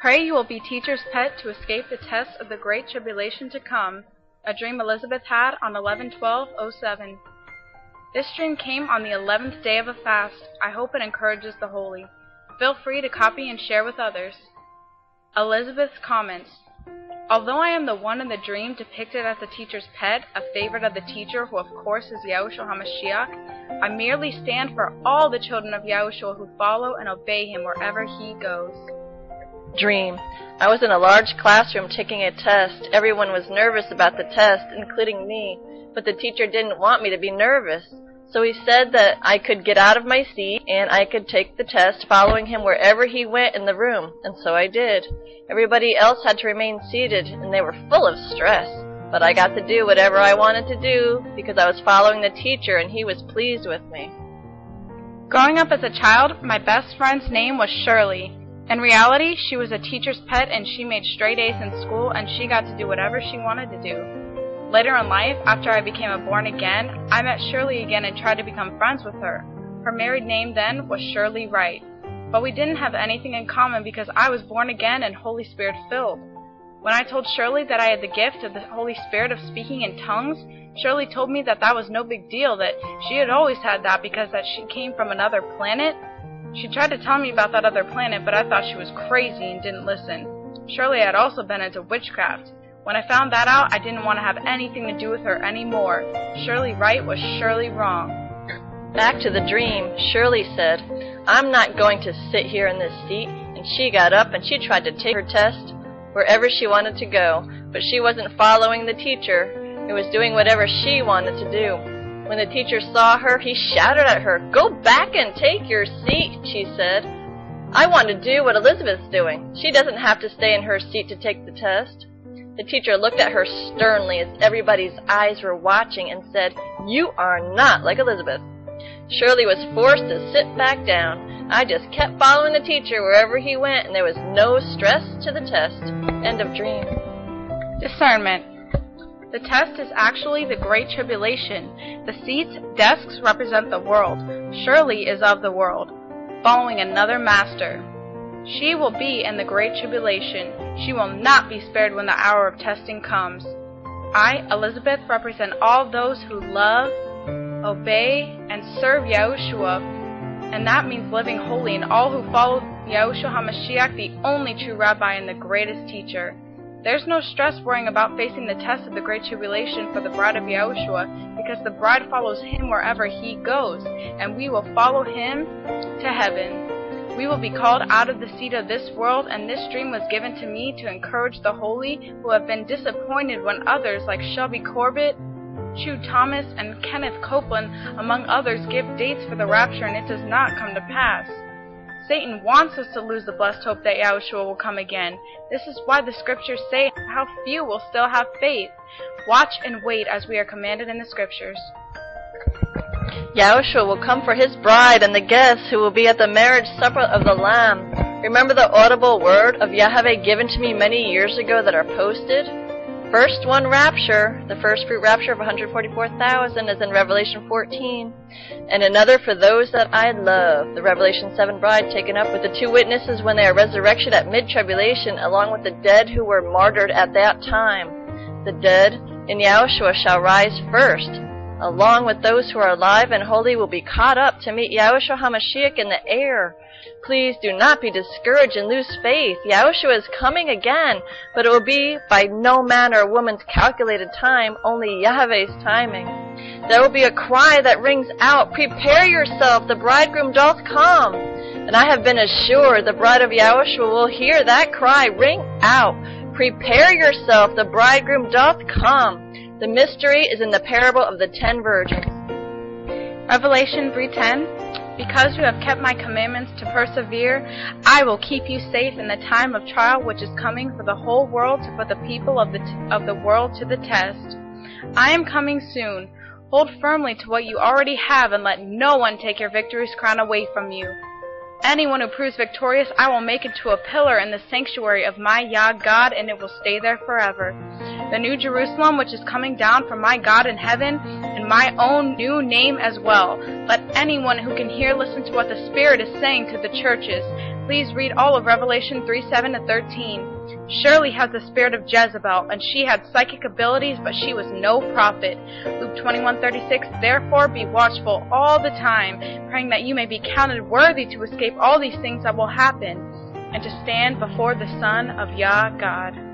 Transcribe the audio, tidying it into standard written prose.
Pray you will be teacher's pet to escape the test of the Great Tribulation to come, a dream Elisabeth had on 11/12/07. This dream came on the 11th day of a fast. I hope it encourages the holy. Feel free to copy and share with others. Elisabeth's comments. Although I am the one in the dream depicted as the teacher's pet, a favorite of the teacher who of course is YAHUSHUA HA MASHIACH, I merely stand for all the children of YAHUSHUA who follow and obey him wherever he goes. Dream. I was in a large classroom taking a test. Everyone was nervous about the test, including me, but the teacher didn't want me to be nervous. So he said that I could get out of my seat and I could take the test following him wherever he went in the room, and so I did. Everybody else had to remain seated, and they were full of stress. But I got to do whatever I wanted to do because I was following the teacher and he was pleased with me. Growing up as a child, my best friend's name was Shirley. In reality, she was a teacher's pet and she made straight A's in school and she got to do whatever she wanted to do. Later in life, after I became a born again, I met Shirley again and tried to become friends with her. Her married name then was Shirley Wright. But we didn't have anything in common because I was born again and Holy Spirit filled. When I told Shirley that I had the gift of the Holy Spirit of speaking in tongues, Shirley told me that that was no big deal, that she had always had that because that she came from another planet. She tried to tell me about that other planet, but I thought she was crazy and didn't listen. Shirley had also been into witchcraft. When I found that out, I didn't want to have anything to do with her anymore. Shirley Wright was surely wrong. Back to the dream, Shirley said, I'm not going to sit here in this seat, and she got up and she tried to take her test wherever she wanted to go, but she wasn't following the teacher. It was doing whatever she wanted to do. When the teacher saw her, he shouted at her, Go back and take your seat, she said. I want to do what Elisabeth's doing. She doesn't have to stay in her seat to take the test. The teacher looked at her sternly as everybody's eyes were watching and said, You are not like Elisabeth. Shirley was forced to sit back down. I just kept following the teacher wherever he went, and there was no stress to the test. End of dream. Discernment. The test is actually the Great Tribulation. The seats, desks represent the world. Shirley is of the world, following another master. She will be in the Great Tribulation. She will not be spared when the hour of testing comes. I, Elisabeth, represent all those who love, obey, and serve YAHUSHUA, and that means living holy, and all who follow YAHUSHUA HA MASHIACH, the only true Rabbi and the greatest teacher. There's no stress worrying about facing the test of the Great Tribulation for the Bride of YAHUSHUA, because the bride follows him wherever he goes, and we will follow him to heaven. We will be called out of the seat of this world, and this dream was given to me to encourage the holy who have been disappointed when others like Shelby Corbitt, Choo Thomas, and Kenneth Copeland, among others, give dates for the rapture and it does not come to pass. Satan wants us to lose the blessed hope that YAHUSHUA will come again. This is why the scriptures say how few will still have faith. Watch and wait as we are commanded in the scriptures. YAHUSHUA will come for his bride and the guests who will be at the marriage supper of the Lamb. Remember the audible word of Yahweh given to me many years ago that are posted? First one, rapture, the first fruit rapture of 144,000 is in Revelation 14. And another for those that I love, the Rev.7 Bride taken up with the two witnesses when they are resurrected at mid-tribulation, along with the dead who were martyred at that time. The dead in YAHUSHUA shall rise first. Along with those who are alive and holy will be caught up to meet YAHUSHUA HA MASHIACH in the air. Please do not be discouraged and lose faith. YAHUSHUA is coming again, but it will be by no man or woman's calculated time, only Yahweh's timing. There will be a cry that rings out, Prepare yourself, the bridegroom doth come. And I have been assured the bride of YAHUSHUA will hear that cry ring out, Prepare yourself, the bridegroom doth come. The mystery is in the parable of the 10 virgins. Revelation 3:10. Because you have kept my commandments to persevere, I will keep you safe in the time of trial which is coming for the whole world to put the people of the world to the test. I am coming soon. Hold firmly to what you already have and let no one take your victory's crown away from you. Anyone who proves victorious, I will make into a pillar in the sanctuary of my YAH God, and it will stay there forever. The new Jerusalem, which is coming down from my God in heaven, and my own new name as well. Let anyone who can hear listen to what the Spirit is saying to the churches. Please read all of Revelation 3:7-13. Shirley has the spirit of Jezebel, and she had psychic abilities, but she was no prophet. Luke 21:36. Therefore be watchful all the time, praying that you may be counted worthy to escape all these things that will happen, and to stand before the Son of YAH God.